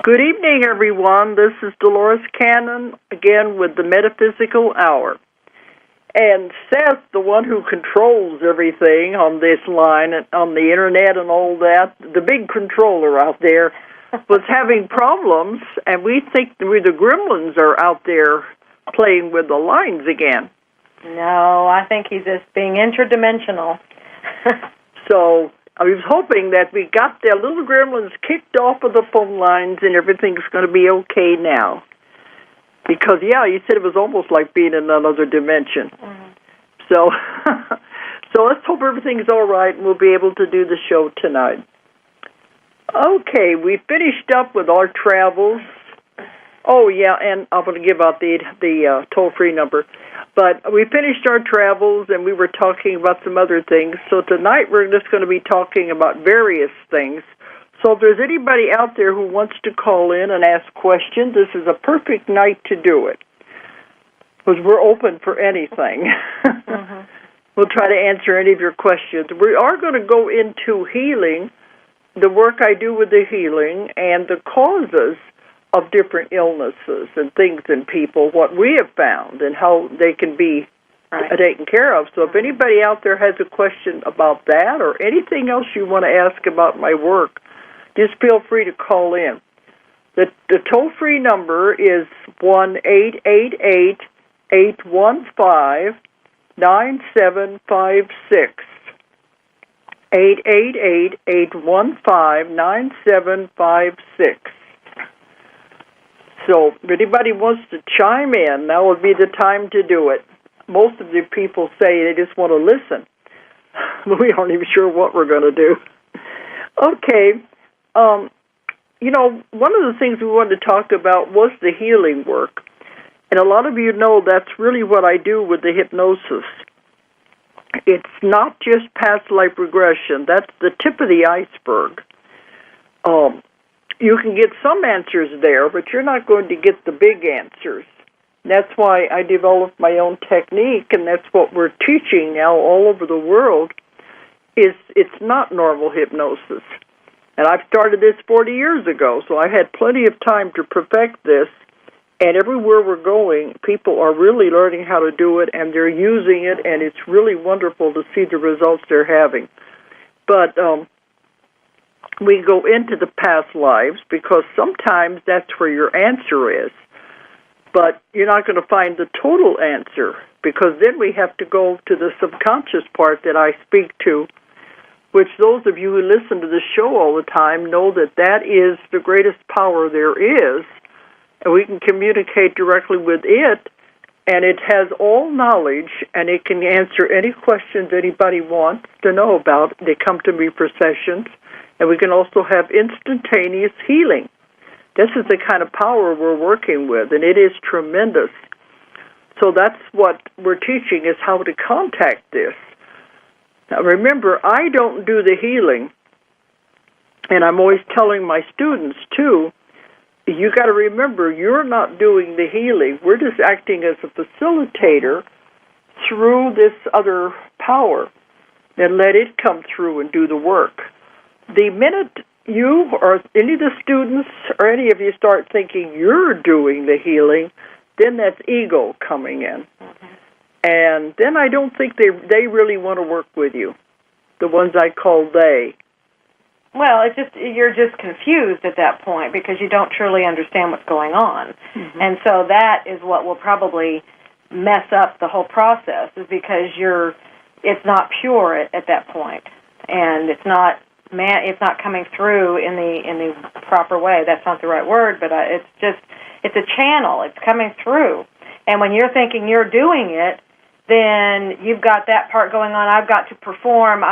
Good evening, everyone. This is Dolores Cannon, again with the Metaphysical Hour. And Seth, the one who controls everything on this line, and on the Internet and all that, the big controller out there, was having problems, and we think the gremlins are out there playing with the lines again. No, I think he's just being interdimensional. So I was hoping that we got the little gremlins kicked off of the phone lines and everything's going to be okay now. Because, yeah, you said it was almost like being in another dimension. Mm-hmm. So let's hope everything's all right and we'll be able to do the show tonight. Okay, we finished up with our travels. Oh, yeah, and I'm going to give out the toll-free number. But we finished our travels, and we were talking about some other things. So tonight we're just going to be talking about various things. So if there's anybody out there who wants to call in and ask questions, this is a perfect night to do it. Because we're open for anything. Mm-hmm. We'll try to answer any of your questions. We are going to go into healing, the work I do with the healing, and the causes of different illnesses and things in people, what we have found, and how they can be taken care of. So if anybody out there has a question about that or anything else you want to ask about my work, just feel free to call in. The toll-free number is 1-888-815-9756. 888-815-9756. So if anybody wants to chime in, now would be the time to do it. Most of the people say they just want to listen. We aren't even sure what we're going to do. Okay. One of the things we wanted to talk about was the healing work. And a lot of you know that's really what I do with the hypnosis. It's not just past life regression. That's the tip of the iceberg. You can get some answers there, but you're not going to get the big answers. That's why I developed my own technique, and that's what we're teaching now all over the world, is it's not normal hypnosis. And I've started this 40 years ago, so I had plenty of time to perfect this, and everywhere we're going, people are really learning how to do it, and they're using it, and it's really wonderful to see the results they're having. But we go into the past lives because sometimes that's where your answer is. But you're not going to find the total answer because then we have to go to the subconscious part that I speak to, which those of you who listen to the show all the time know that is the greatest power there is, and we can communicate directly with it, and it has all knowledge, and it can answer any questions anybody wants to know about. They come to me for sessions. And we can also have instantaneous healing. This is the kind of power we're working with, and it is tremendous. So that's what we're teaching is how to contact this. Now remember, I don't do the healing, and I'm always telling my students, too, you got to remember, you're not doing the healing. We're just acting as a facilitator through this other power, and let it come through and do the work. The minute you or any of the students or any of you start thinking you're doing the healing, then that's ego coming in. Mm-hmm. And then I don't think they really want to work with you, the ones I call they. Well, you're just confused at that point because you don't truly understand what's going on. Mm-hmm. And so that is what will probably mess up the whole process is because it's not pure at that point. And it's not coming through in the proper way. That's not the right word, but it's a channel. It's coming through. And when you're thinking you're doing it, then you've got that part going on. I've got to perform.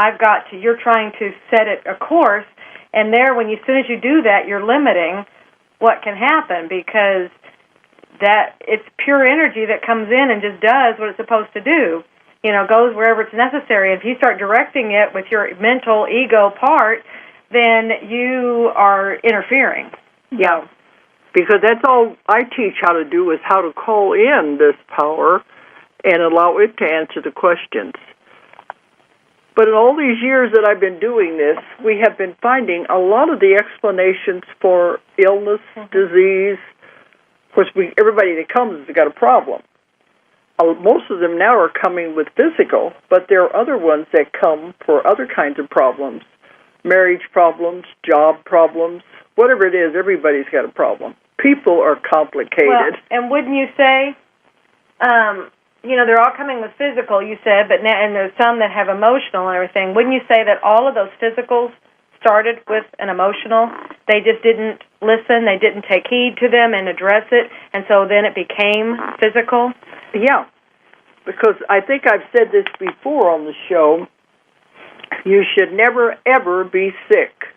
You're trying to set it a course. And there, as soon as you do that, you're limiting what can happen because it's pure energy that comes in and just does what it's supposed to do. Goes wherever it's necessary. If you start directing it with your mental ego part, then you are interfering. Yeah, because that's all I teach how to do is how to call in this power and allow it to answer the questions. But in all these years that I've been doing this, we have been finding a lot of the explanations for illness, disease. Of course, everybody that comes has got a problem. Most of them now are coming with physical, but there are other ones that come for other kinds of problems, marriage problems, job problems, whatever it is, everybody's got a problem. People are complicated. Well, and wouldn't you say, they're all coming with physical, you said, but now, and there's some that have emotional and everything. Wouldn't you say that all of those physicals started with an emotional? They just didn't listen, they didn't take heed to them and address it, and so then it became physical? Yeah, because I think I've said this before on the show. You should never, ever be sick.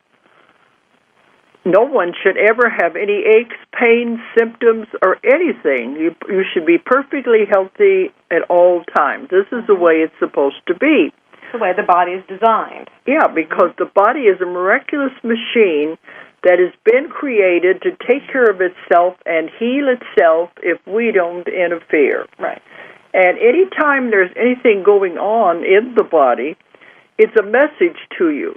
No one should ever have any aches, pains, symptoms, or anything. You should be perfectly healthy at all times. This is the way it's supposed to be. It's the way the body is designed. Yeah, because the body is a miraculous machine that has been created to take care of itself and heal itself if we don't interfere. Right. And any time there's anything going on in the body, it's a message to you.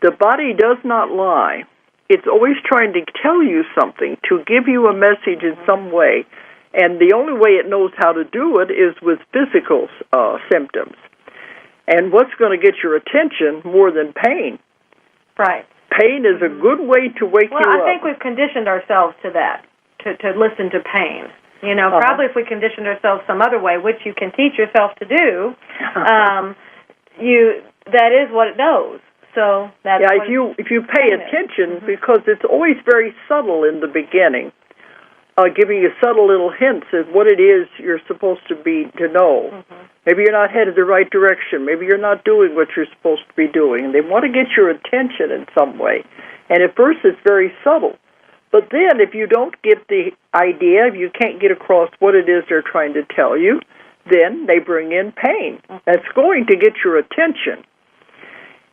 The body does not lie. It's always trying to tell you something, to give you a message in some way. And the only way it knows how to do it is with physical symptoms. And what's going to get your attention more than pain? Right. Pain is a good way to wake you up. Well, I think we've conditioned ourselves to that, to listen to pain. Probably if we conditioned ourselves some other way, which you can teach yourself to do, that is what it knows. So that's if you pay attention, because it's always very subtle in the beginning, giving you subtle little hints of what it is you're supposed to know. Maybe you're not headed the right direction. Maybe you're not doing what you're supposed to be doing. And they want to get your attention in some way. And at first it's very subtle. But then if you don't get the idea, if you can't get across what it is they're trying to tell you, then they bring in pain. That's going to get your attention.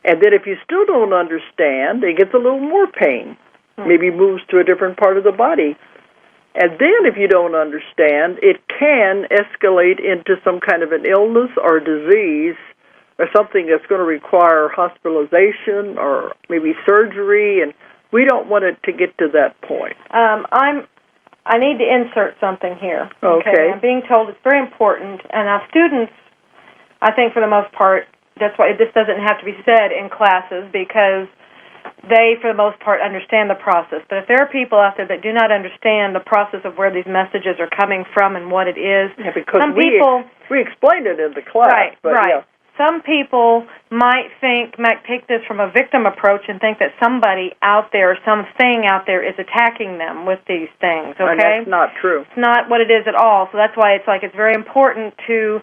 And then if you still don't understand, it gets a little more pain. Maybe moves to a different part of the body. And then if you don't understand, it can escalate into some kind of an illness or disease or something that's going to require hospitalization or maybe surgery, and we don't want it to get to that point. I need to insert something here. Okay. I'm being told it's very important, and our students, I think for the most part, that's why this doesn't have to be said in classes, because they, for the most part, understand the process. But if there are people out there that do not understand the process of where these messages are coming from and what it is, because we explained it in the class. Right. Yeah. Some people might take this from a victim approach and think that somebody out there, something out there is attacking them with these things, okay? And that's not true. It's not what it is at all. So that's why it's very important to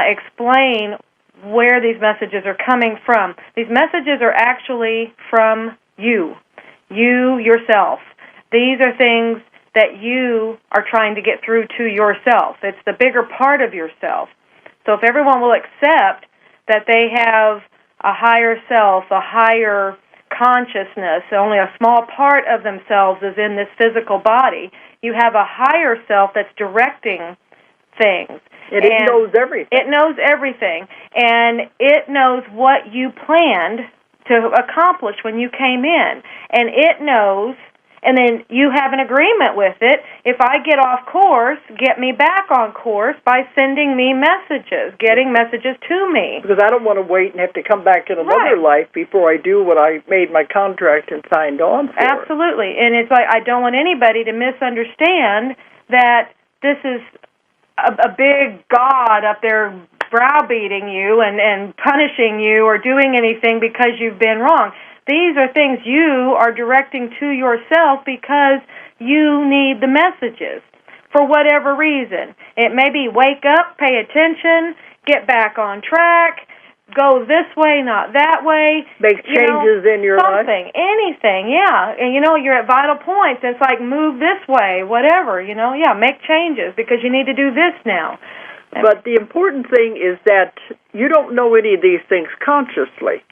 explain where these messages are coming from. These messages are actually from you yourself. These are things that you are trying to get through to yourself. It's the bigger part of yourself. So if everyone will accept that they have a higher self, a higher consciousness, only a small part of themselves is in this physical body, you have a higher self that's directing things. It knows everything. It knows everything. And it knows what you planned to accomplish when you came in. And it knows, and then you have an agreement with it. If I get off course, get me back on course by sending me messages, getting messages to me. Because I don't want to wait and have to come back in another life before I do what I made my contract and signed on for. Absolutely. And it's like I don't want anybody to misunderstand that this is a big God up there browbeating you and punishing you or doing anything because you've been wrong. These are things you are directing to yourself because you need the messages for whatever reason. It may be wake up, pay attention, get back on track, go this way, not that way. Make changes in your life. Something, anything, yeah. And, you're at vital points. It's like move this way, whatever, make changes because you need to do this now. But the important thing is that you don't know any of these things consciously.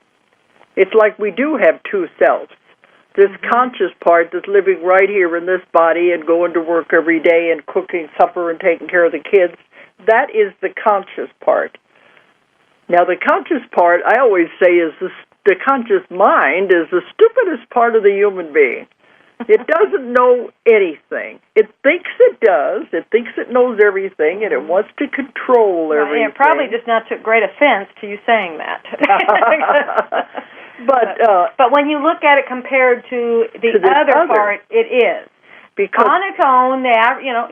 It's like we do have two selves. This conscious part that's living right here in this body and going to work every day and cooking supper and taking care of the kids, that is the conscious part. Now, the conscious part, I always say, is the conscious mind is the stupidest part of the human being. It doesn't know anything. It thinks it does. It thinks it knows everything, and it wants to control everything. It probably just now took great offense to you saying that. But when you look at it compared to the other part, it is. Because on its own,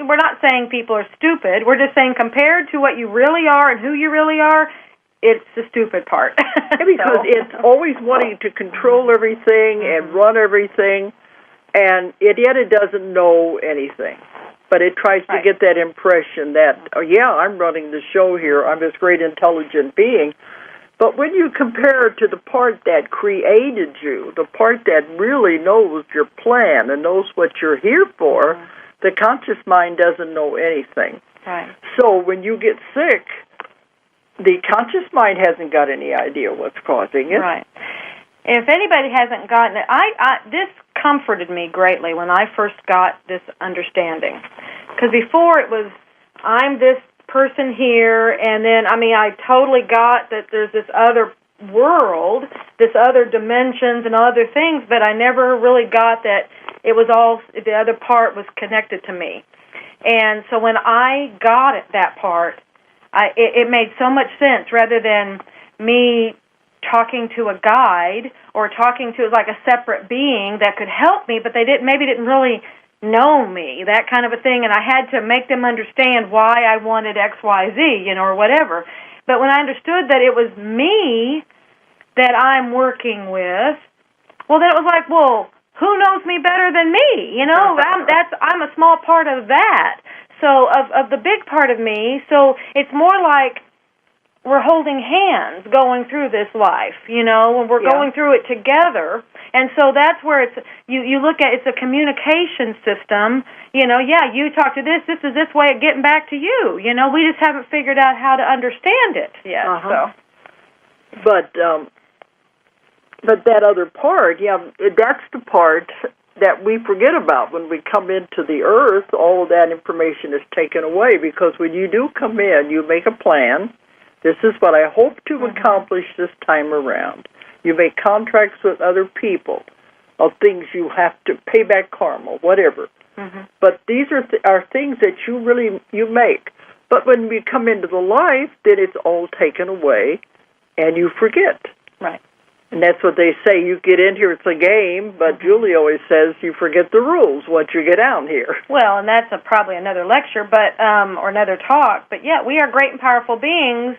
we're not saying people are stupid. We're just saying compared to what you really are and who you really are, it's the stupid part. Because it's always wanting to control everything and run everything, and yet it doesn't know anything. But it tries to get that impression that, I'm running the show here. I'm this great intelligent being. But when you compare it to the part that created you, the part that really knows your plan and knows what you're here for, the conscious mind doesn't know anything. Right. So when you get sick, the conscious mind hasn't got any idea what's causing it. Right. If anybody hasn't gotten it, this comforted me greatly when I first got this understanding. Because before it was, I'm this person here, and then, I totally got that there's this other world, this other dimensions and other things, but I never really got that it was all, the other part was connected to me. And so when I got it, that part, it made so much sense rather than me talking to a guide or talking to like a separate being that could help me, but they maybe didn't really know me, that kind of a thing, and I had to make them understand why I wanted X, Y, Z, or whatever. But when I understood that it was me that I'm working with, well, then it was like, well, who knows me better than me? I'm a small part of that. So of the big part of me, so it's more like we're holding hands going through this life, and we're going through it together. And so that's where you look at, it's a communication system. You talk to this is this way of getting back to you. We just haven't figured out how to understand it yet. But that other part, that's the part that we forget about when we come into the earth. All of that information is taken away, because when you do come in, you make a plan. This is what I hope to accomplish this time around. You make contracts with other people of things you have to pay back karma, whatever. But these are things that you make. But when we come into the life, then it's all taken away, and you forget. Right. And that's what they say. You get in here, it's a game, but Julie always says you forget the rules once you get out here. Well, and that's probably another lecture, but or another talk. But we are great and powerful beings.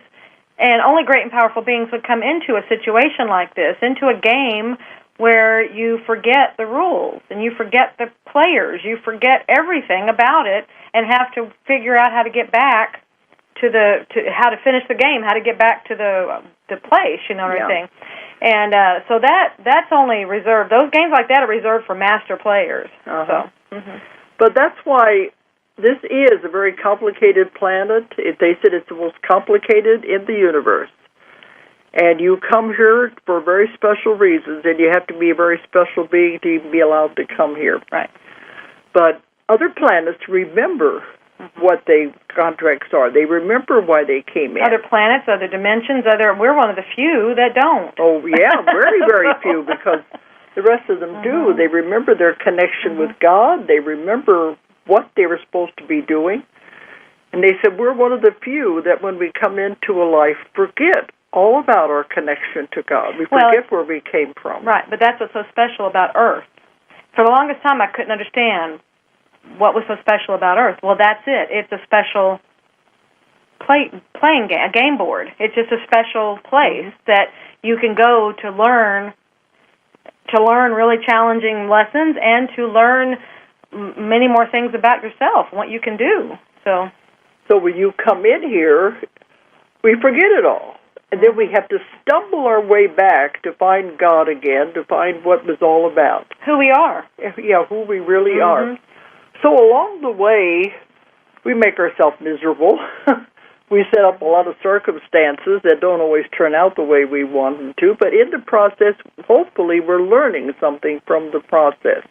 And only great and powerful beings would come into a situation like this, into a game where you forget the rules and you forget the players, you forget everything about it, and have to figure out how to get back to how to finish the game, how to get back to the place, what I'm saying. And so that's only reserved. Those games like that are reserved for master players. But that's why. This is a very complicated planet. They said it's the most complicated in the universe. And you come here for very special reasons, and you have to be a very special being to even be allowed to come here. Right. But other planets remember what their contracts are. They remember why they came in. Other planets, other dimensions, we're one of the few that don't. Oh, yeah, very, very few, because the rest of them do. They remember their connection with God. They remember what they were supposed to be doing. And they said, we're one of the few that when we come into a life forget all about our connection to God. We forget where we came from. Right, but that's what's so special about Earth. For the longest time, I couldn't understand what was so special about Earth. Well, that's it. It's a special playing game, a game board. It's just a special place that you can go to learn really challenging lessons and to learn many more things about yourself and what you can do. So when you come in here, we forget it all. And then we have to stumble our way back to find God again, to find what it was all about. Who we are. Yeah, who we really are. So along the way, we make ourselves miserable. We set up a lot of circumstances that don't always turn out the way we want them to, but in the process, hopefully, we're learning something from the process.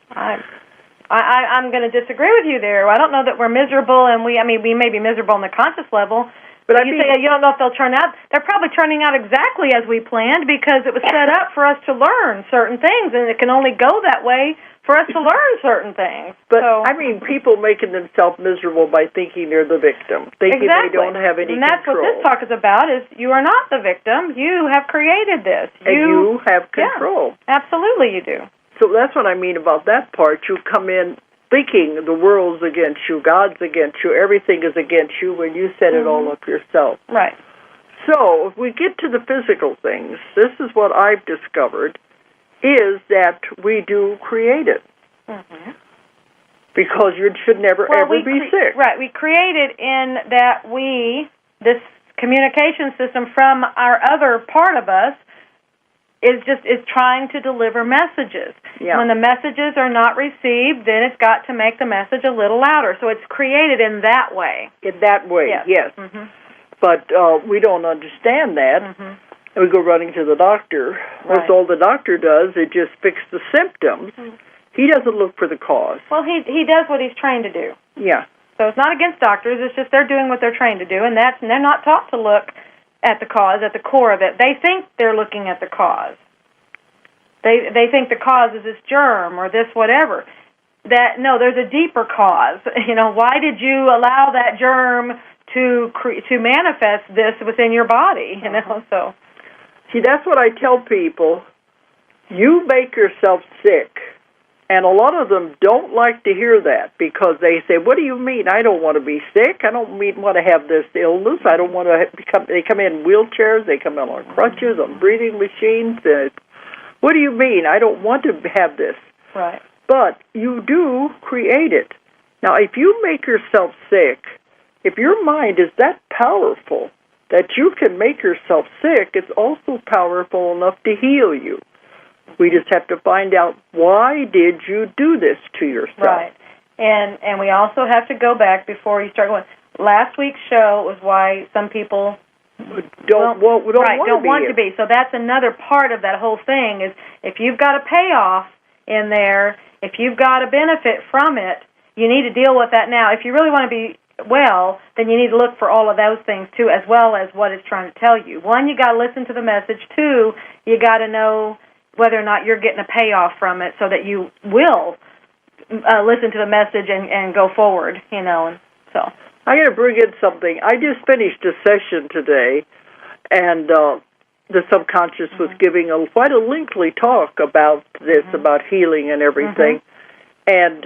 I'm going to disagree with you there. I don't know that we're miserable, and we may be miserable on the conscious level, But so you say you don't know if they'll turn out. They're probably turning out exactly as we planned because it was set up for us to learn certain things, and it can only go that way for us to learn certain things. But, I mean, people making themselves miserable by thinking they're the victim, thinking they don't have any control. And that's what this talk is about, is you are not the victim. You have created this. And you have control. Yeah, absolutely you do. So that's what I mean about that part. You come in thinking the world's against you, God's against you, everything is against you when you set it all up yourself. Right. So if we get to the physical things, this is what I've discovered, is that we do create it. Mm-hmm. Because you should never, ever be sick. Right. We create it in that this communication system from our other part of us, is trying to deliver messages. Yeah. When the messages are not received, then it's got to make the message a little louder. So it's created in that way. In that way, yes. Mm-hmm. But we don't understand that. Mm-hmm. And we go running to the doctor. Right. That's all the doctor does. It just fixes the symptoms. Mm-hmm. He doesn't look for the cause. Well, he does what he's trained to do. Yeah. So it's not against doctors. It's just they're doing what they're trained to do, and they're not taught to look at the cause, at the core of it. They think they're looking at the cause. They think the cause is this germ or this whatever. No, there's a deeper cause. Why did you allow that germ to manifest this within your body? So. See, that's what I tell people. You make yourself sick. And a lot of them don't like to hear that because they say, what do you mean? I don't want to be sick. I don't want to have this illness. I don't want to they come in wheelchairs. They come in on crutches, on breathing machines. What do you mean? I don't want to have this. Right. But you do create it. Now, if you make yourself sick, if your mind is that powerful that you can make yourself sick, it's also powerful enough to heal you. We just have to find out, why did you do this to yourself? Right. And we also have to go back before you start going. Last week's show was why some people don't want to be. So that's another part of that whole thing is if you've got a payoff in there, if you've got a benefit from it, you need to deal with that now. If you really want to be well, then you need to look for all of those things too, as well as what it's trying to tell you. One, you got to listen to the message. Two, you got to know whether or not you're getting a payoff from it so that you will listen to the message and go forward, And so I'm going to bring in something. I just finished a session today, and the subconscious was giving quite a lengthy talk about this, about healing and everything. And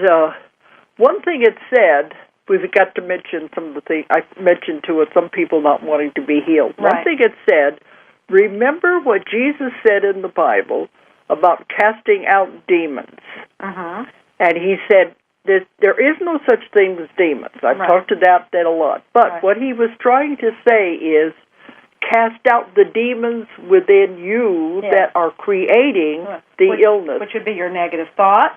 one thing it said, we've got to mention some of the things I mentioned to it, some people not wanting to be healed. Right. One thing it said, remember what Jesus said in the Bible about casting out demons. And he said there is no such thing as demons. I've talked about that a lot. But what he was trying to say is cast out the demons within you that are creating the illness. Which would be your negative thoughts.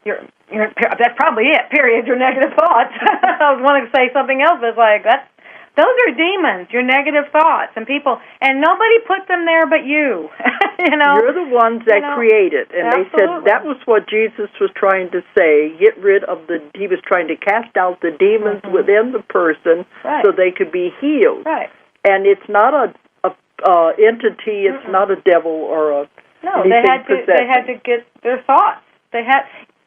That's probably it, period, your negative thoughts. I was wanting to say something else, but it's like, those are demons, your negative thoughts, and nobody put them there but you. You're the ones that create it. And absolutely. They said that was what Jesus was trying to say, he was trying to cast out the demons within the person so they could be healed. Right. And it's not a entity, it's not a devil or a No, they had to get their thoughts.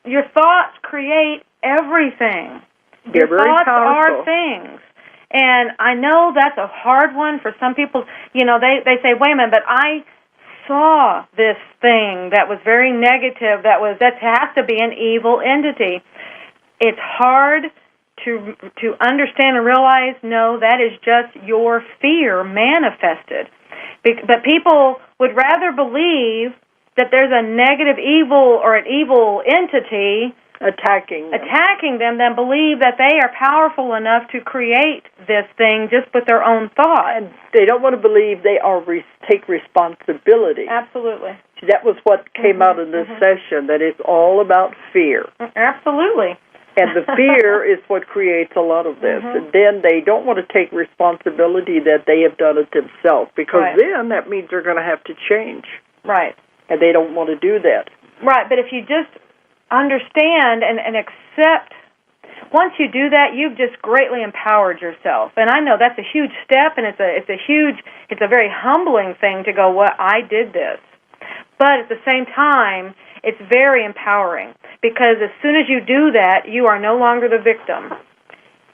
Your thoughts create everything. They're your very thoughts powerful. are things. And I know that's a hard one for some people. They say, wait a minute, but I saw this thing that was very negative, that has to be an evil entity. It's hard to understand and realize, no, that is just your fear manifested. But people would rather believe that there's a negative evil or an evil entity attacking them than believe that they are powerful enough to create this thing just with their own thoughts. And they don't want to believe they take responsibility. Absolutely. That was what came out in this session, that it's all about fear. Absolutely. And the fear is what creates a lot of this. And then they don't want to take responsibility that they have done it themselves, because then that means they're going to have to change. Right. And they don't want to do that. Right, but if you just understand and accept, once you do that, you've just greatly empowered yourself. And I know that's a huge step, and it's a very humbling thing to go, "What, I did this." But at the same time, it's very empowering, because as soon as you do that, you are no longer the victim.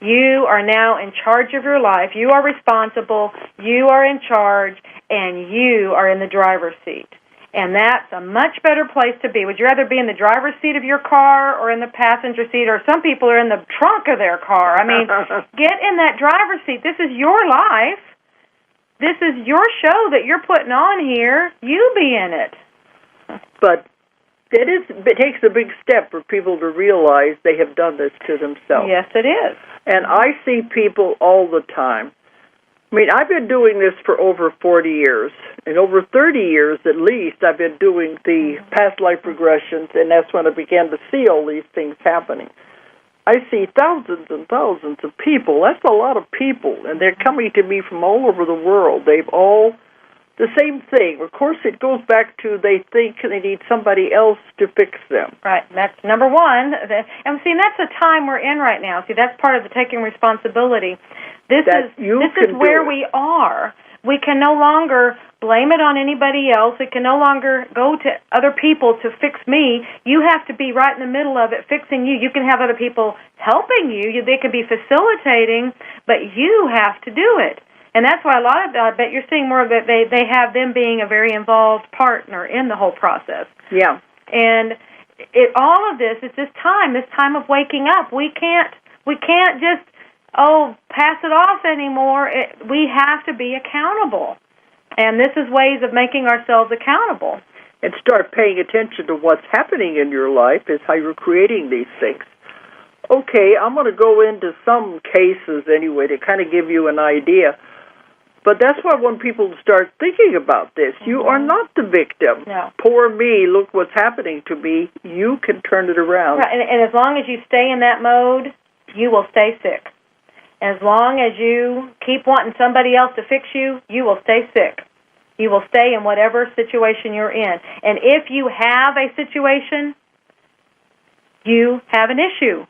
You are now in charge of your life. You are responsible. You are in charge, and you are in the driver's seat. And that's a much better place to be. Would you rather be in the driver's seat of your car or in the passenger seat? Or some people are in the trunk of their car. I mean, get in that driver's seat. This is your life. This is your show that you're putting on here. You be in it. But it takes a big step for people to realize they have done this to themselves. Yes, it is. And I see people all the time. I mean, I've been doing this for over 40 years. And over 30 years at least, I've been doing the past life regressions, and that's when I began to see all these things happening. I see thousands and thousands of people. That's a lot of people, and they're coming to me from all over the world. They've all the same thing. Of course, it goes back to they think they need somebody else to fix them. Right. That's number one. And see, that's the time we're in right now. See, that's part of the taking responsibility. This is where we are. We can no longer blame it on anybody else. It can no longer go to other people to fix me. You have to be right in the middle of it, fixing you. You can have other people helping you. They can be facilitating, but you have to do it. And that's why I bet you're seeing more of it. They have them being a very involved partner in the whole process. Yeah. And all of this is this time of waking up. We can't just pass it off anymore. We have to be accountable. And this is ways of making ourselves accountable. And start paying attention to what's happening in your life is how you're creating these things. Okay, I'm going to go into some cases anyway to kind of give you an idea. But that's why I want people to start thinking about this. Mm-hmm. You are not the victim. No. Poor me, look what's happening to me. You can turn it around. Right. And as long as you stay in that mode, you will stay sick. As long as you keep wanting somebody else to fix you, you will stay sick. You will stay in whatever situation you're in. And if you have a situation, you have an issue.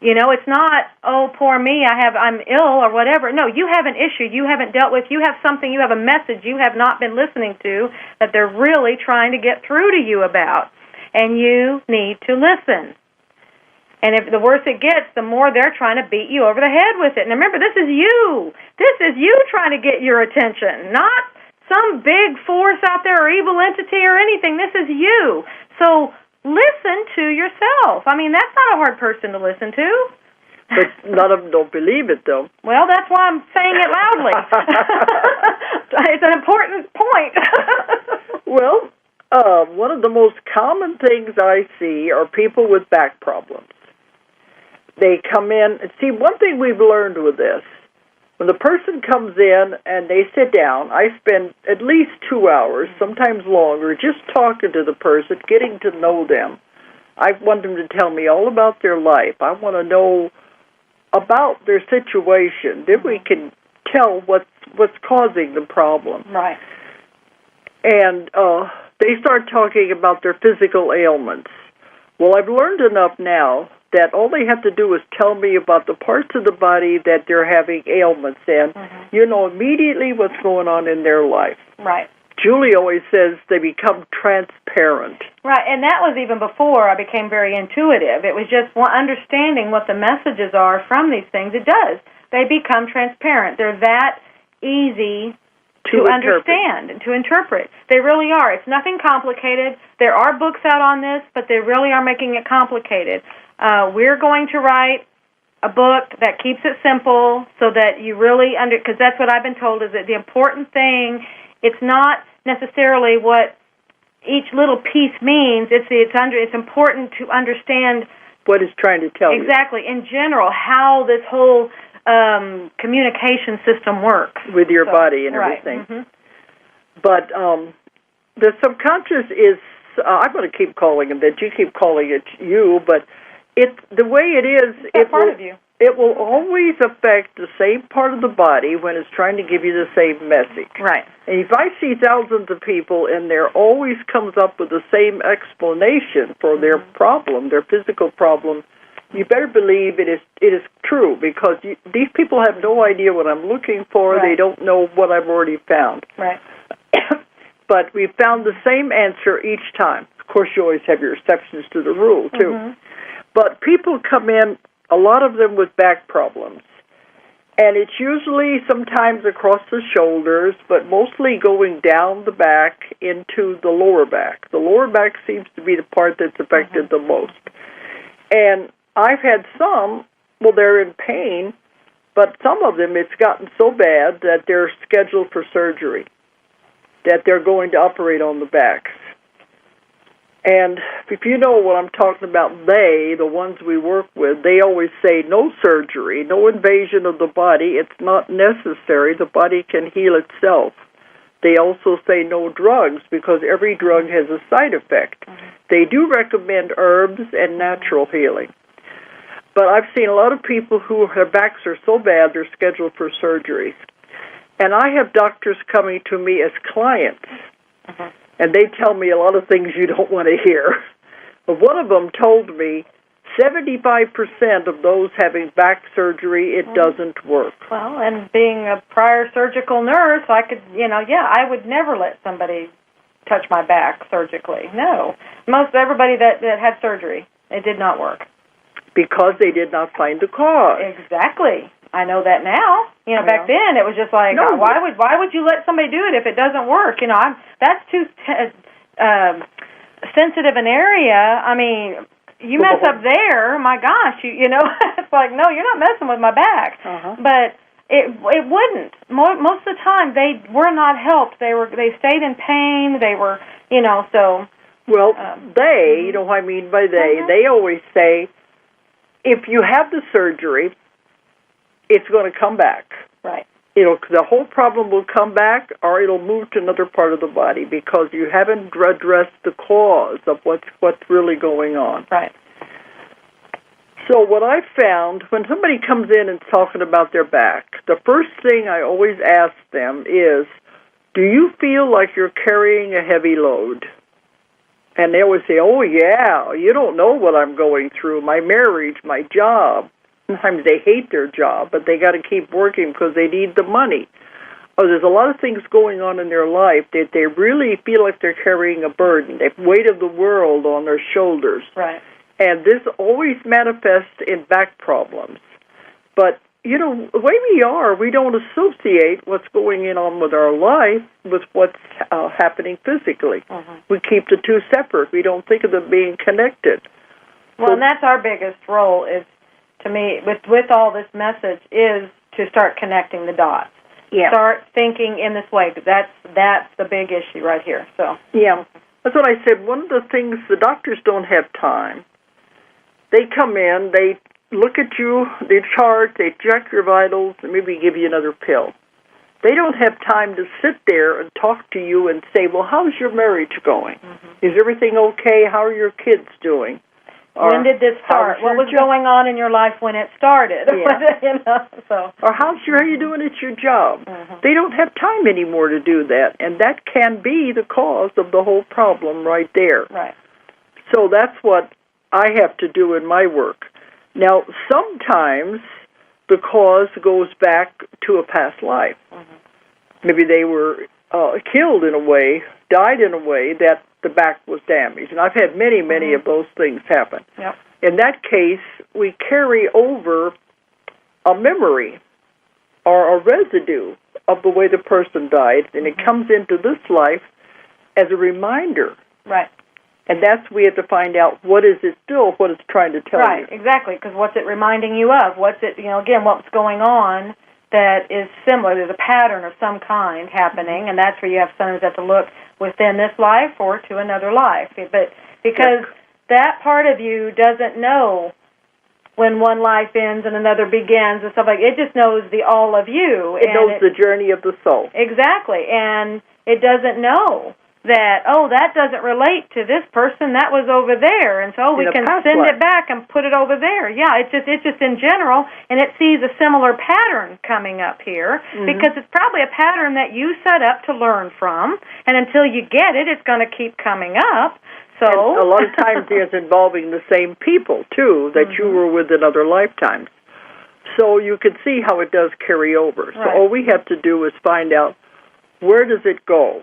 You know, it's not, oh, poor me, I'm ill or whatever. No, you have an issue you haven't dealt with. You have something, you have a message you have not been listening to that they're really trying to get through to you about. And you need to listen. And if the worse it gets, the more they're trying to beat you over the head with it. And remember, this is you. This is you trying to get your attention, not some big force out there or evil entity or anything. This is you. So listen to yourself. I mean, that's not a hard person to listen to. But none of them don't believe it, though. Well, that's why I'm saying it loudly. It's an important point. Well, one of the most common things I see are people with back problems. They come in, and see, one thing we've learned with this, when the person comes in and they sit down, I spend at least 2 hours, sometimes longer, just talking to the person, getting to know them. I want them to tell me all about their life. I want to know about their situation. Then we can tell what's causing the problem. Right. And they start talking about their physical ailments. Well, I've learned enough now that all they have to do is tell me about the parts of the body that they're having ailments in. Mm-hmm. You know immediately what's going on in their life. Right. Julie always says they become transparent. Right, and that was even before I became very intuitive. It was just understanding what the messages are from these things. It does. They become transparent. They're that easy to understand and to interpret. They really are. It's nothing complicated. There are books out on this, but they really are making it complicated. We're going to write a book that keeps it simple so that you really because that's what I've been told, is that the important thing, it's not necessarily what each little piece means. It's important to understand what it's trying to tell you. Exactly. In general, how this whole communication system works. With your body and everything. Mm-hmm. But the subconscious is, I'm going to keep calling it that, you keep calling it you, but the way it is, it will always affect the same part of the body when it's trying to give you the same message. Right. And if I see thousands of people and there always comes up with the same explanation for their problem, their physical problem, you better believe it is true, because these people have no idea what I'm looking for. Right. They don't know what I've already found. Right. But we found the same answer each time. Of course, you always have your exceptions to the rule, too. Mm-hmm. But people come in, a lot of them with back problems. And it's usually sometimes across the shoulders, but mostly going down the back into the lower back. The lower back seems to be the part that's affected the most. And I've had some, well, they're in pain, but some of them, it's gotten so bad that they're scheduled for surgery, that they're going to operate on the backs. And if you know what I'm talking about, the ones we work with, they always say no surgery, no invasion of the body. It's not necessary. The body can heal itself. They also say no drugs, because every drug has a side effect. They do recommend herbs and natural healing. But I've seen a lot of people who their backs are so bad they're scheduled for surgeries. And I have doctors coming to me as clients. And they tell me a lot of things you don't want to hear. But one of them told me 75% of those having back surgery, it doesn't work. Well, and being a prior surgical nurse, I could, I would never let somebody touch my back surgically. No. Most everybody that had surgery, it did not work. Because they did not find the cause. Exactly. I know that now. Back then it was just like, no, why would you let somebody do it if it doesn't work? That's too sensitive an area. I mean, you mess up there, my gosh, it's like, no, you're not messing with my back. But it wouldn't. Most of the time they were not helped. They stayed in pain. They were, so. Well, what I mean by they always say, if you have the surgery, it's going to come back. Right. The whole problem will come back, or it'll move to another part of the body, because you haven't addressed the cause of what's really going on. Right. So what I found, when somebody comes in and talking about their back, the first thing I always ask them is, do you feel like you're carrying a heavy load? And they always say, oh, yeah, you don't know what I'm going through, my marriage, my job. Sometimes they hate their job, but they got to keep working because they need the money. Oh, there's a lot of things going on in their life that they really feel like they're carrying a burden, the weight of the world on their shoulders. Right. And this always manifests in back problems. But, the way we are, we don't associate what's going on with our life with what's happening physically. We keep the two separate. We don't think of them being connected. Well, and that's our biggest role is, to me, with all this message, is to start connecting the dots. Yeah. Start thinking in this way. That's the big issue right here. So. Yeah. That's what I said. One of the things, the doctors don't have time. They come in, they look at you, they chart, they check your vitals, and maybe give you another pill. They don't have time to sit there and talk to you and say, well, how's your marriage going? Is everything okay? How are your kids doing? When did this start? What was going on in your life when it started? Yeah. Or how are you doing at your job? They don't have time anymore to do that, and that can be the cause of the whole problem right there. Right. So that's what I have to do in my work. Now, sometimes the cause goes back to a past life. Maybe they were killed in a way, died in a way that the back was damaged. And I've had many of those things happen. Yep. In that case, we carry over a memory or a residue of the way the person died, and it comes into this life as a reminder. Right. And we have to find out what is it still, what it's trying to tell you. Right, exactly, because what's it reminding you of? What's it, again, what's going on that is similar? There's a pattern of some kind happening, and that's where you sometimes have to look within this life or to another life. But because that part of you doesn't know when one life ends and another begins and stuff like that. It just knows the all of you. It knows the journey of the soul. Exactly, and it doesn't know that, that doesn't relate to this person, that was over there, and so we can send it back and put it over there. Yeah, it's just in general, and it sees a similar pattern coming up here, because it's probably a pattern that you set up to learn from, and until you get it, it's going to keep coming up. So and a lot of times it's involving the same people, too, that you were with in other lifetimes. So you can see how it does carry over. So all we have to do is find out, where does it go?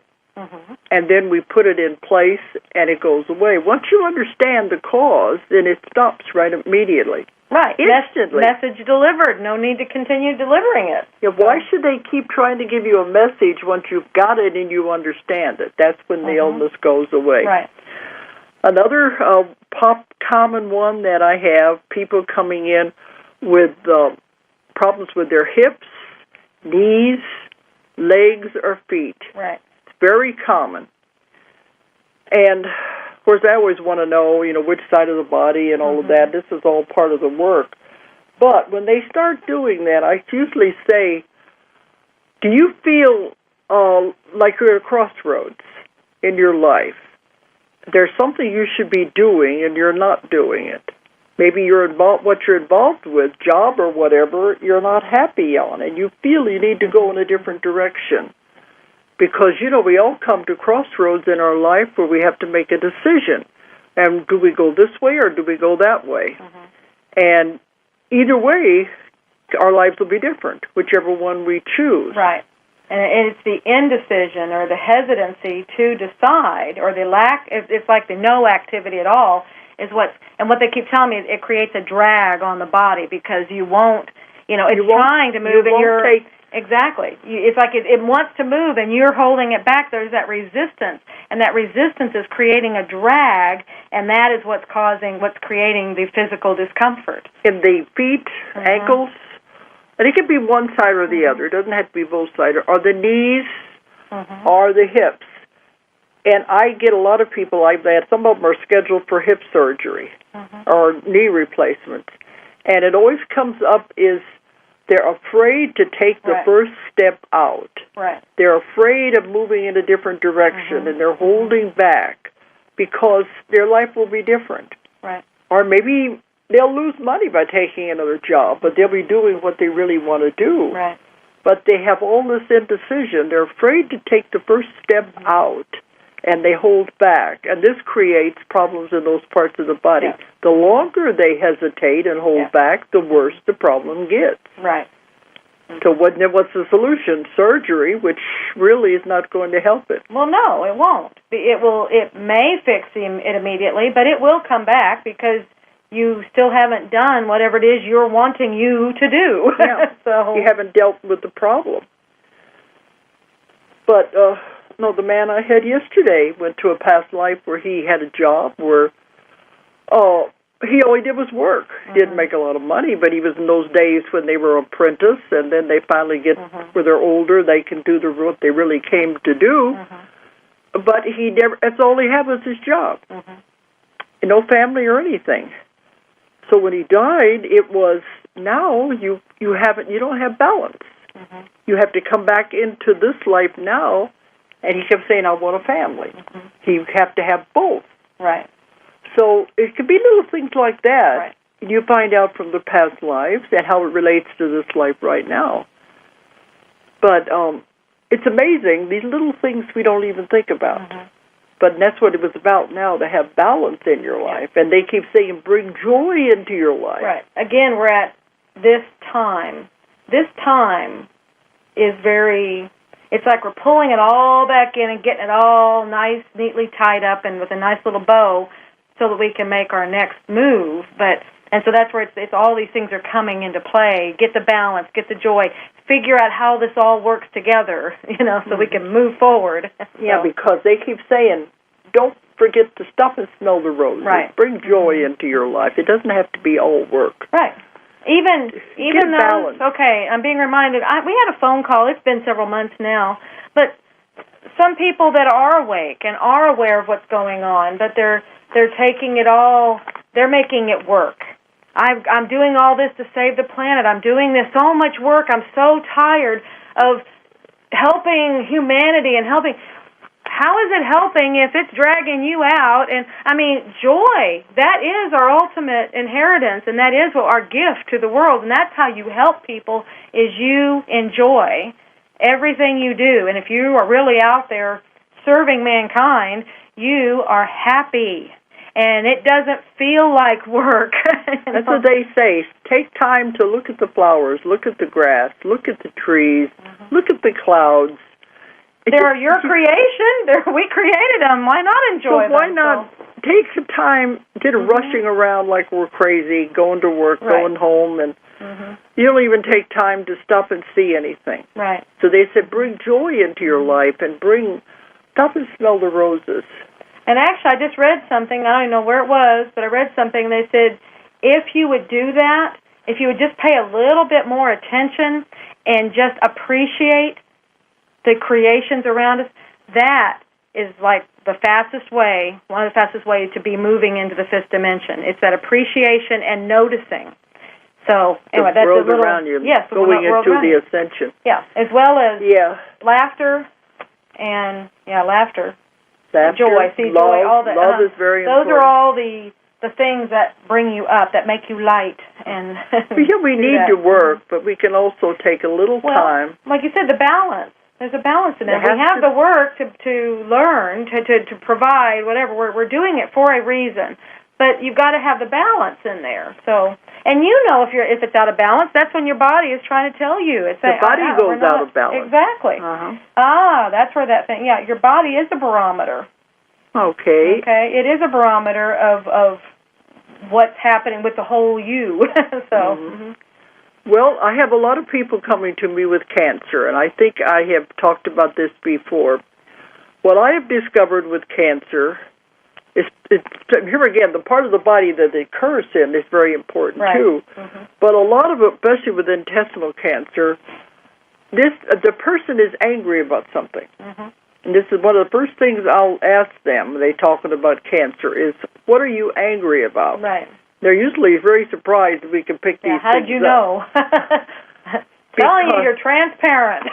And then we put it in place, and it goes away. Once you understand the cause, then it stops right immediately. Right. Instantly. Message delivered. No need to continue delivering it. Yeah, why should they keep trying to give you a message once you've got it and you understand it? That's when the illness goes away. Right. Another common one that I have, people coming in with problems with their hips, knees, legs, or feet. Right. Very common. And, of course, I always want to know, which side of the body and all of that. This is all part of the work. But when they start doing that, I usually say, do you feel like you're at a crossroads in your life? There's something you should be doing and you're not doing it. Maybe what you're involved with, job or whatever, you're not happy on, and you feel you need to go in a different direction. Because, we all come to crossroads in our life where we have to make a decision. And do we go this way or do we go that way? And either way, our lives will be different, whichever one we choose. Right. And it's the indecision or the hesitancy to decide, or the lack, it's like the no activity at all, is and what they keep telling me is it creates a drag on the body because you won't, it's trying to move and you're... Exactly. It's like it wants to move, and you're holding it back. There's that resistance, and that resistance is creating a drag, and that is what's creating the physical discomfort. In the feet, ankles, and it can be one side or the other. It doesn't have to be both sides. Or the knees, or the hips. And I get a lot of people like that. Some of them are scheduled for hip surgery or knee replacements. And it always comes up is they're afraid to take the first step out. Right. They're afraid of moving in a different direction, and they're holding back because their life will be different. Right. Or maybe they'll lose money by taking another job, but they'll be doing what they really want to do. Right. But they have all this indecision. They're afraid to take the first step out, and they hold back. And this creates problems in those parts of the body. Yeah. The longer they hesitate and hold back, the worse the problem gets. Right. So what's the solution? Surgery, which really is not going to help it. Well, no, it won't. It may fix it immediately, but it will come back because you still haven't done whatever it is you're wanting you to do. Yeah. So you haven't dealt with the problem. But the man I had yesterday went to a past life where he had a job where he all he did was work. He didn't make a lot of money, but he was in those days when they were apprentice, and then they finally get where they're older, they can do what they really came to do. But that's all he had was his job. No family or anything. So when he died, it was now you don't have balance. You have to come back into this life now. And he kept saying, I want a family. You have to have both. Right. So it could be little things like that. Right. You find out from the past lives and how it relates to this life right now. But it's amazing, these little things we don't even think about. But that's what it was about now, to have balance in your life. And they keep saying, bring joy into your life. Right. Again, we're at this time. This time is very... It's like we're pulling it all back in and getting it all nice, neatly tied up and with a nice little bow so that we can make our next move. And so that's where it's all these things are coming into play. Get the balance, get the joy, figure out how this all works together, so we can move forward. Yeah, because they keep saying, don't forget to stop and smell the roses. Right. Bring joy into your life. It doesn't have to be all work. Right. Even though, okay, I'm being reminded, we had a phone call, it's been several months now, but some people that are awake and are aware of what's going on, but they're taking it all, they're making it work. I'm doing all this to save the planet. I'm doing this so much work. I'm so tired of helping humanity and helping. How is it helping if it's dragging you out? And, joy, that is our ultimate inheritance, and that is our gift to the world, and that's how you help people, is you enjoy everything you do. And if you are really out there serving mankind, you are happy. And it doesn't feel like work. That's what they say. Take time to look at the flowers, look at the grass, look at the trees, look at the clouds. They're your creation. We created them. Why not enjoy them? So why not take some time instead of rushing around like we're crazy, going to work, going home, and you don't even take time to stop and see anything. Right. So they said bring joy into your life and stop and smell the roses. And actually, I just read something. I don't even know where it was, but I read something. They said if you would do that, if you would just pay a little bit more attention and just appreciate the creations around us, that is like the fastest way, one of the fastest ways to be moving into the fifth dimension. It's that appreciation and noticing. So anyway, that's a little around you, yes, going into the ascension. Yeah, as well as laughter and laughter. Joy, see, love, joy, all that. Love is very important. Those are all the things that bring you up, that make you light. And we need to work, but we can also take a little time. Like you said, the balance. There's a balance in it. We have the work to learn, to provide, whatever. We're doing it for a reason. But you've got to have the balance in there. So, and if it's out of balance, that's when your body is trying to tell you. It's the body goes out of balance. Exactly. That's where that thing. Yeah, your body is a barometer. Okay. Okay, it is a barometer of what's happening with the whole you. So. Well, I have a lot of people coming to me with cancer, and I think I have talked about this before. What I have discovered with cancer is, here again, the part of the body that it occurs in is very important too. But a lot of it, especially with intestinal cancer, the person is angry about something. And this is one of the first things I'll ask them when they're talking about cancer is, what are you angry about? Right. They're usually very surprised that we can pick these things up. How did you know? Telling you you're transparent.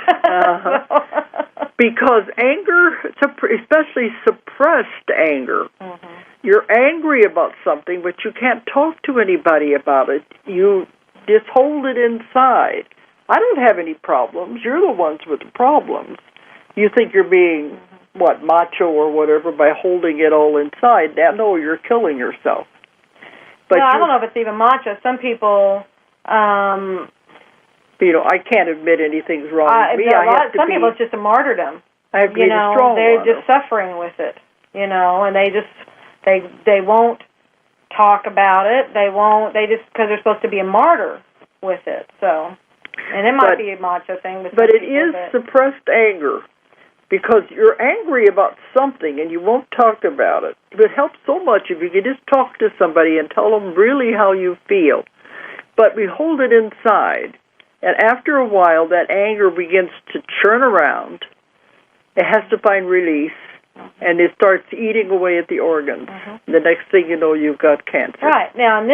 Because anger, especially suppressed anger, you're angry about something, but you can't talk to anybody about it. You just hold it inside. I don't have any problems. You're the ones with the problems. You think you're being, macho or whatever by holding it all inside. Now, no, you're killing yourself. But I don't know if it's even macho. Some people... I can't admit anything's wrong with me. Some people, it's just a martyrdom. I have to be the strong they're one. Just suffering with it, and they won't talk about it. Because they're supposed to be a martyr with it. So, and it might be a macho thing. But it is suppressed anger, because you're angry about something and you won't talk about it. It would help so much if you could just talk to somebody and tell them really how you feel. But we hold it inside. And after a while, that anger begins to churn around. It has to find release, and it starts eating away at the organs. The next thing you know, you've got cancer. Right. Now, and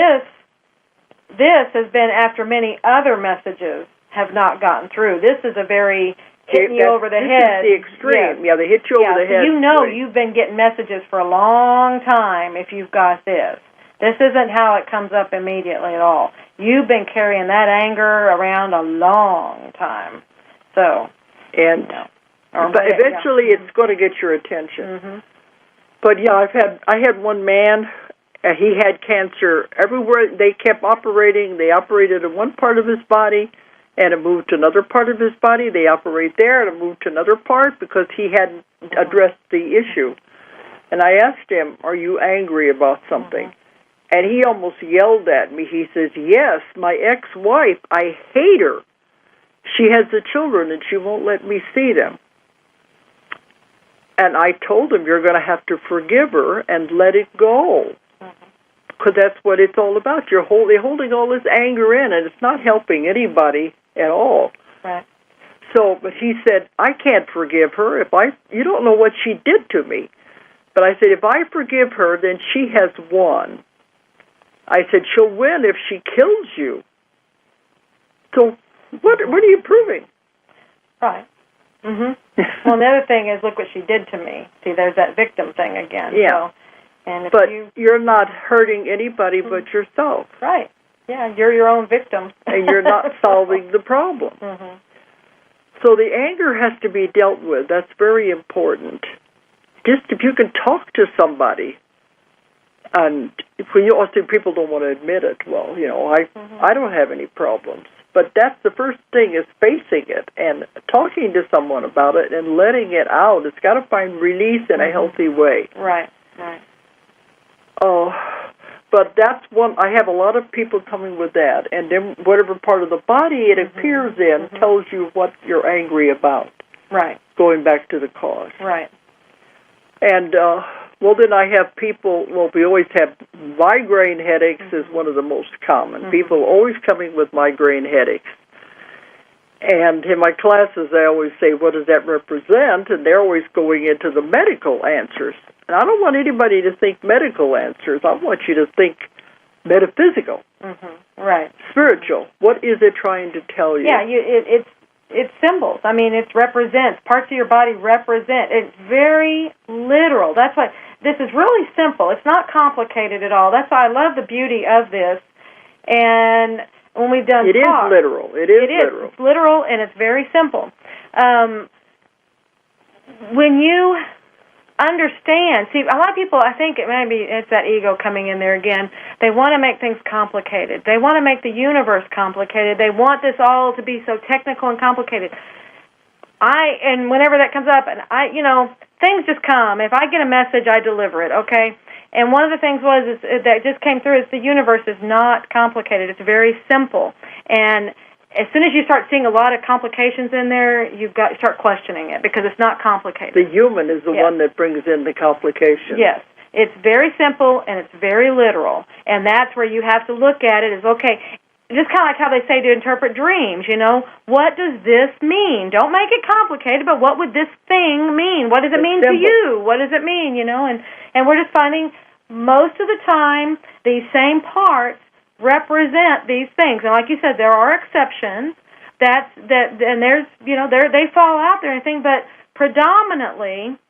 this has been after many other messages have not gotten through. This is a very hitting you over the head. This is the extreme. Yeah, they hit you over the head. So you've been getting messages for a long time if you've got this. This isn't how it comes up immediately at all. You've been carrying that anger around a long time. So, but eventually it's going to get your attention. But I had one man. He had cancer everywhere. They kept operating. They operated in one part of his body, and it moved to another part of his body. They operate there, and it moved to another part because he hadn't addressed the issue. And I asked him, "Are you angry about something?" And he almost yelled at me. He says, "Yes, my ex-wife, I hate her. She has the children, and she won't let me see them." And I told him, you're going to have to forgive her and let it go. Because that's what it's all about. You're holding all this anger in, and it's not helping anybody at all. Right. So, but he said, I can't forgive her. You don't know what she did to me. But I said, if I forgive her, then she has won. I said, she'll win if she kills you. So what are you proving? Right. Well, the other thing is, look what she did to me. See, there's that victim thing again. Yeah. So, but you're not hurting anybody but yourself. Right. Yeah, you're your own victim. And you're not solving the problem. So the anger has to be dealt with. That's very important. just if you can talk to somebody, and when you also people don't want to admit it, well, I don't have any problems. But that's the first thing, is facing it and talking to someone about it and letting it out. It's got to find release in a healthy way. Right. Oh, but that's one. I have a lot of people coming with that, and then whatever part of the body it appears in tells you what you're angry about. Right. Going back to the cause. Right. And then I have people. Well, we always have migraine headaches is one of the most common. People always coming with migraine headaches. And in my classes, I always say, what does that represent? And they're always going into the medical answers. And I don't want anybody to think medical answers. I want you to think metaphysical. Right. Spiritual. What is it trying to tell you? Yeah, it's symbols. I mean, it represents. Parts of your body represent. It's very literal. That's why this is really simple. It's not complicated at all. That's why I love the beauty of this. And when we've done It is literal. It is literal. It's literal, and it's very simple. When you understand, see, a lot of people, I think it's that ego coming in there again. They want to make things complicated. They want to make the universe complicated. They want this all to be so technical and complicated. And whenever that comes up, and things just come. If I get a message, I deliver it, okay? And one of the things that just came through is the universe is not complicated. It's very simple. And as soon as you start seeing a lot of complications in there, you've got to start questioning it because it's not complicated. The human is the one that brings in the complications. Yes. It's very simple and it's very literal. And that's where you have to look at it as, okay, just kind of like how they say to interpret dreams, what does this mean? Don't make it complicated, but what would this thing mean? What does it mean to you? What does it mean, And we're just finding most of the time these same parts represent these things. And like you said, there are exceptions. And there's, they fall out there and everything, but predominantly,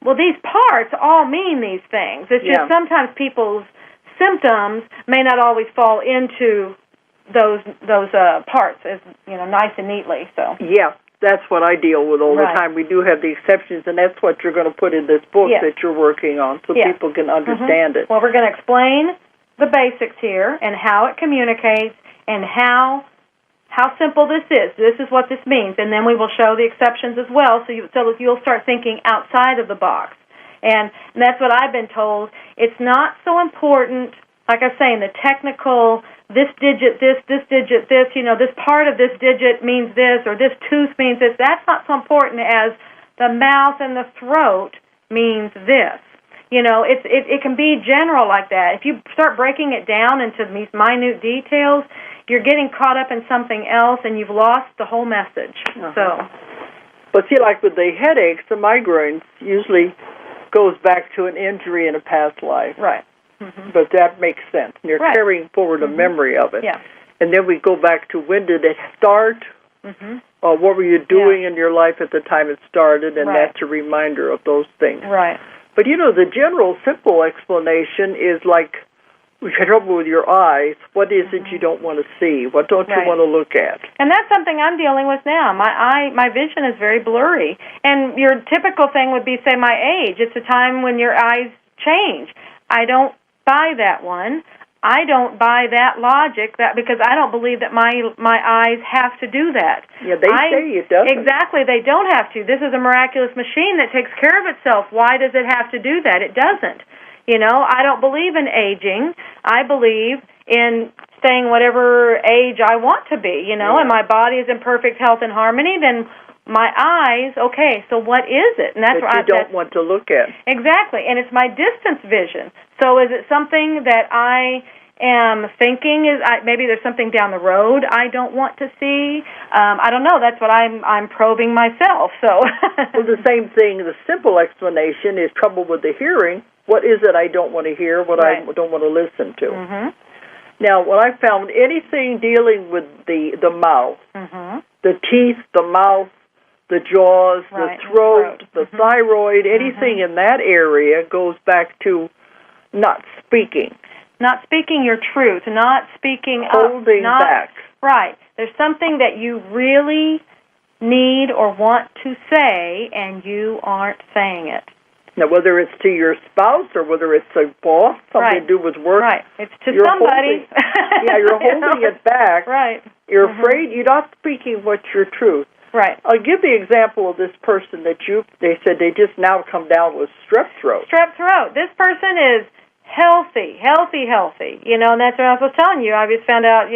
these parts all mean these things. It's just sometimes people's symptoms may not always fall into those parts as nice and neatly. So that's what I deal with all the time. We do have the exceptions, and that's what you're going to put in this book that you're working on, so people can understand it. Well, we're going to explain the basics here and how it communicates and how simple this is. This is what this means, and then we will show the exceptions as well, so you'll start thinking outside of the box. And that's what I've been told. It's not so important, like I say, in the technical, this digit, this digit, this, this part of this digit means this, or this tooth means this. That's not so important as the mouth and the throat means this. It can be general like that. If you start breaking it down into these minute details, you're getting caught up in something else, and you've lost the whole message. But see, like with the headaches, the migraines usually goes back to an injury in a past life. Right. But that makes sense. You're carrying forward a memory of it. Yeah. And then we go back to when did it start? What were you doing in your life at the time it started? And that's a reminder of those things. Right. But, the general simple explanation is like, if you have trouble with your eyes, what is it you don't want to see? What don't you want to look at? And that's something I'm dealing with now. My vision is very blurry. And your typical thing would be, say, my age. It's a time when your eyes change. I don't buy that one. I don't buy that logic because I don't believe that my eyes have to do that. Yeah, they say it doesn't. Exactly, they don't have to. This is a miraculous machine that takes care of itself. Why does it have to do that? It doesn't. I don't believe in aging. I believe in staying whatever age I want to be, and my body is in perfect health and harmony, then my eyes, okay, so what is it? And that's what you don't want to look at. Exactly, and it's my distance vision. So is it something that I am thinking maybe there's something down the road I don't want to see? I don't know. That's what I'm probing myself. So well, the same thing. The simple explanation is trouble with the hearing. What is it I don't want to hear? What I don't want to listen to? Now, when I found anything dealing with the mouth, the teeth, the mouth, the jaws, the throat, the thyroid, anything in that area goes back to not speaking. Not speaking your truth, not speaking holding back. Right. There's something that you really need or want to say, and you aren't saying it. Now, whether it's to your spouse or whether it's a boss, something to do with work. Right. It's to somebody. You're holding it back. Right. You're afraid. You're not speaking what's your truth. Right. I'll give the example of this person that they said they just now come down with strep throat. Strep throat. This person is healthy. And that's what I was telling you. I just found out,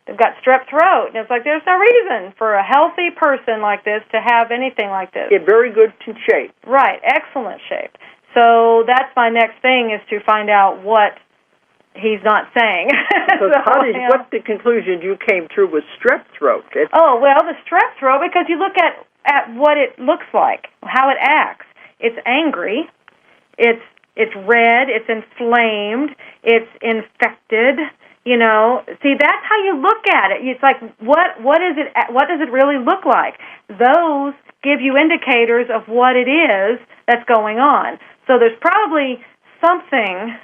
they've got strep throat. And it's like there's no reason for a healthy person like this to have anything like this. In very good shape. Right. Excellent shape. So that's my next thing is to find out what he's not saying. So what's the conclusion you came through with strep throat? The strep throat, because you look at what it looks like, how it acts. It's angry. It's red. It's inflamed. It's infected. See, that's how you look at it. It's like, what is it? What does it really look like? Those give you indicators of what it is that's going on. So there's probably something,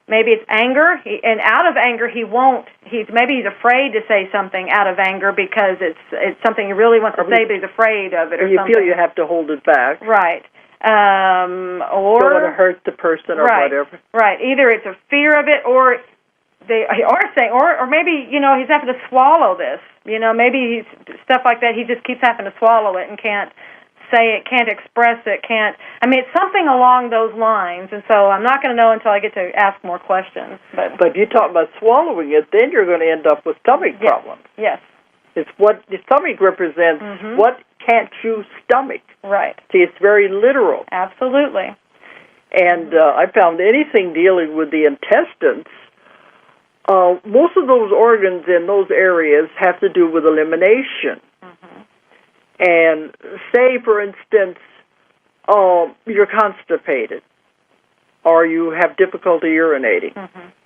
maybe it's anger, and out of anger maybe he's afraid to say something out of anger because it's something he really wants to say, but he's afraid of it or something. You feel you have to hold it back. Right. Or don't want to hurt the person or whatever. Right. Either it's a fear of it or maybe, he's having to swallow this. Maybe stuff like that, he just keeps having to swallow it and can't say it, can't express it, it's something along those lines, and so I'm not going to know until I get to ask more questions. But you talk about swallowing it, then you're going to end up with stomach problems. Yes. It's what the stomach represents. What can't you stomach? Right. See, it's very literal. Absolutely. And I found anything dealing with the intestines, most of those organs in those areas have to do with elimination. And say, for instance, you're constipated or you have difficulty urinating.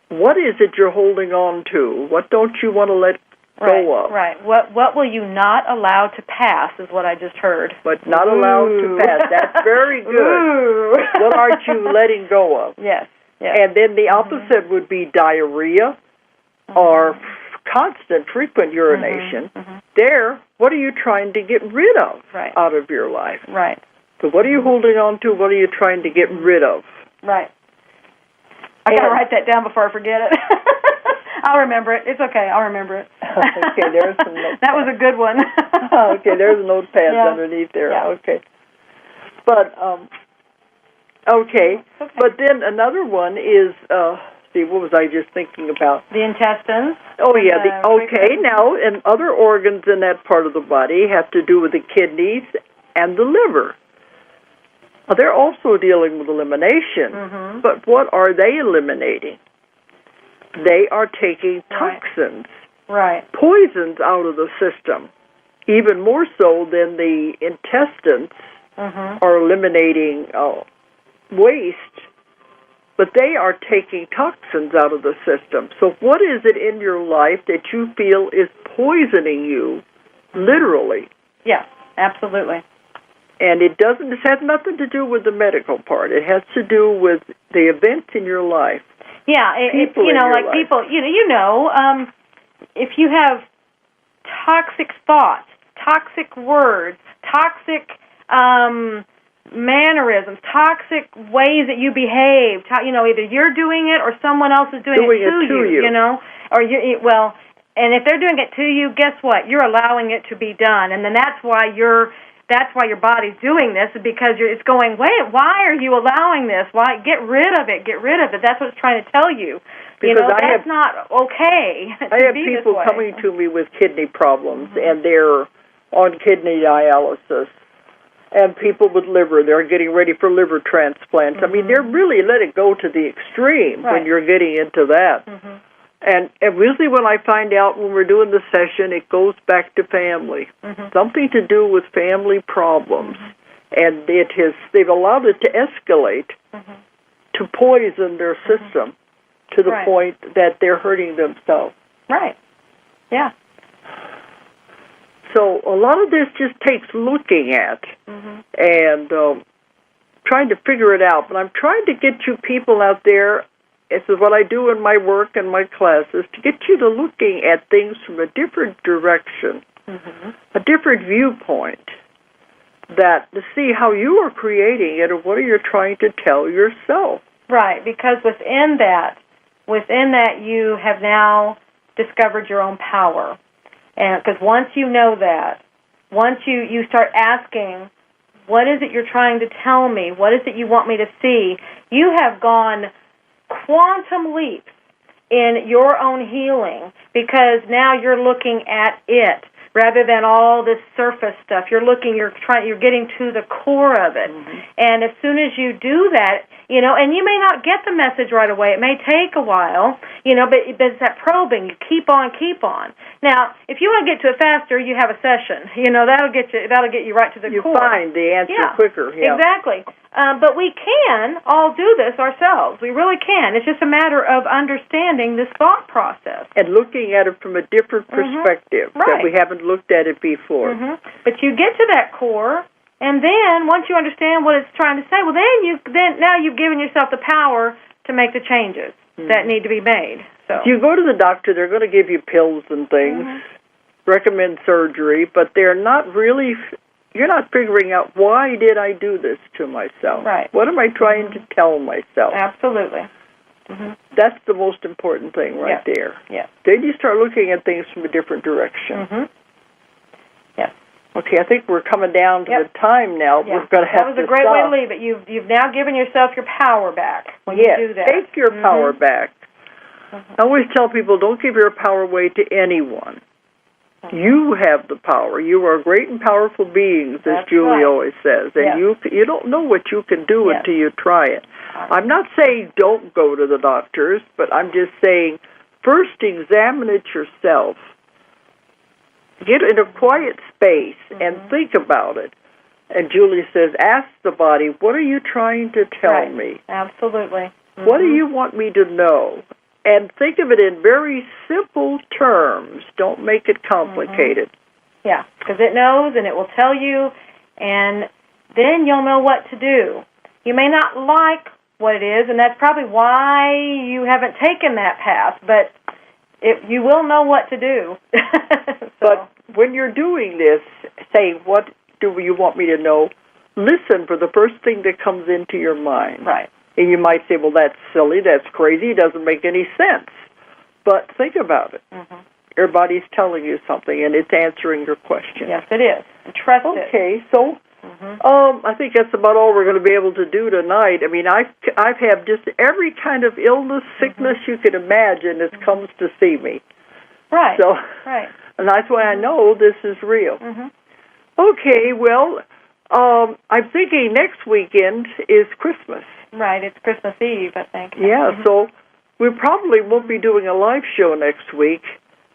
What is it you're holding on to? What don't you want to let go of? Right. What will you not allow to pass is what I just heard. But not allowed to pass. That's very good. What aren't you letting go of? Yes. And then the opposite would be diarrhea or constant, frequent urination. There, what are you trying to get rid of out of your life? Right. So what are you holding on to? What are you trying to get rid of? Right. I got to write that down before I forget it. I'll remember it. It's okay. I'll remember it. Okay, there's some notepads. That was a good one. Okay, there's notepads underneath there. Yeah. Okay. But, okay. But then another one is... what was I just thinking about? The intestines. Oh, yeah. Now, and other organs in that part of the body have to do with the kidneys and the liver. Well, they're also dealing with elimination. But what are they eliminating? They are taking toxins, poisons out of the system, even more so than the intestines are eliminating waste. But they are taking toxins out of the system. So what is it in your life that you feel is poisoning you, literally? Yes, absolutely. And it has nothing to do with the medical part. It has to do with the events in your life. Yeah, people, if you have toxic thoughts, toxic words, toxic mannerisms, toxic ways that you behave. Either you're doing it or someone else is doing it to you. And if they're doing it to you, guess what? You're allowing it to be done, and then that's why your body's doing this, because it's going, wait, why are you allowing this? Why? Get rid of it. Get rid of it. That's what it's trying to tell you. That's not okay. I have people coming to me with kidney problems, and they're on kidney dialysis. And people with liver, they're getting ready for liver transplants. They're really let it go to the extreme when you're getting into that. And usually when I find out when we're doing the session, it goes back to family. Something to do with family problems. And they've allowed it to escalate to poison their system to the point that they're hurting themselves. Right. Yeah. So a lot of this just takes looking at and trying to figure it out. But I'm trying to get you people out there, this is what I do in my work and my classes, to get you to looking at things from a different direction, a different viewpoint. that to see how you are creating it, or what are you trying to tell yourself. Right, because within that you have now discovered your own power. And because once you know that, once you start asking, what is it you're trying to tell me? What is it you want me to see? You have gone quantum leaps in your own healing, because now you're looking at it rather than all this surface stuff. You're getting to the core of it. Mm-hmm. And as soon as you do that, and you may not get the message right away. It may take a while, but it's that probing. You keep on. Now, if you want to get to it faster, you have a session. That'll get you right to the core. You find the answer quicker. Yeah. Exactly. But we can all do this ourselves. We really can. It's just a matter of understanding this thought process. And looking at it from a different perspective that we haven't looked at it before. Mm-hmm. But you get to that core, and then once you understand what it's trying to say, well, now you've given yourself the power to make the changes that need to be made. So you go to the doctor, they're going to give you pills and things, recommend surgery, but they're not really. You're not figuring out, why did I do this to myself? Right. What am I trying to tell myself? Absolutely. Mm-hmm. That's the most important thing right there. Yeah. Then you start looking at things from a different direction. Mm-hmm. Yeah. Okay, I think we're coming down to the time now. Yeah. We're going to have to That was a great stop. way to leave it. You've now given yourself your power back when you do that. Take your power back. I always tell people, don't give your power away to anyone. You have the power. You are great and powerful beings, as Julie always says, and you don't know what you can do until you try it. I'm not saying don't go to the doctors, but I'm just saying first examine it yourself. Get in a quiet space and think about it. And Julie says, ask the body, what are you trying to tell me? Absolutely. What do you want me to know? And think of it in very simple terms. Don't make it complicated. Yeah, because it knows and it will tell you, and then you'll know what to do. You may not like what it is, and that's probably why you haven't taken that path, but you will know what to do. But when you're doing this, say, what do you want me to know? Listen for the first thing that comes into your mind. Right. And you might say, well, that's silly, that's crazy, it doesn't make any sense. But think about it. Everybody's telling you something, and it's answering your question. Yes, it is. And trust it. Okay, so I think that's about all we're going to be able to do tonight. I mean, I've had just every kind of illness, sickness you could imagine that comes to see me. Right, So, right. And that's why I know this is real. Okay, well, I'm thinking next weekend is Christmas. Right, it's Christmas Eve, I think. Yeah, so we probably won't be doing a live show next week.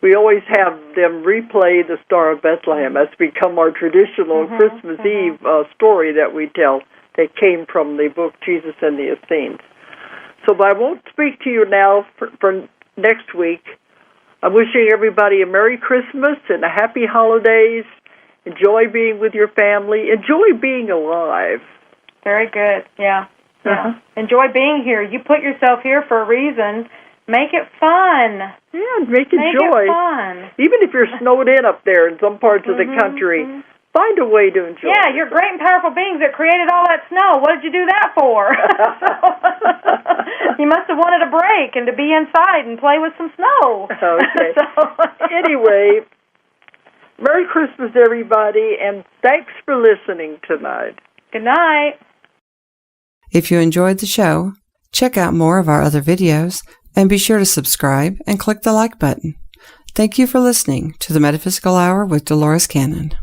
We always have them replay the Star of Bethlehem. That's become our traditional Christmas Eve story that we tell that came from the book Jesus and the Essenes. So but I won't speak to you now for next week. I'm wishing everybody a Merry Christmas and a Happy Holidays. Enjoy being with your family. Enjoy being alive. Very good, yeah. Enjoy being here. You put yourself here for a reason. Make it fun. Yeah, make it Make joy. it fun. Even if you're snowed in up there in some parts of the country, find a way to enjoy. Yeah, you're great and powerful beings that created all that snow. What did you do that for? You must have wanted a break and to be inside and play with some snow. Okay. Anyway, Merry Christmas, everybody, and thanks for listening tonight. Good night. If you enjoyed the show, check out more of our other videos and be sure to subscribe and click the like button. Thank you for listening to the Metaphysical Hour with Dolores Cannon.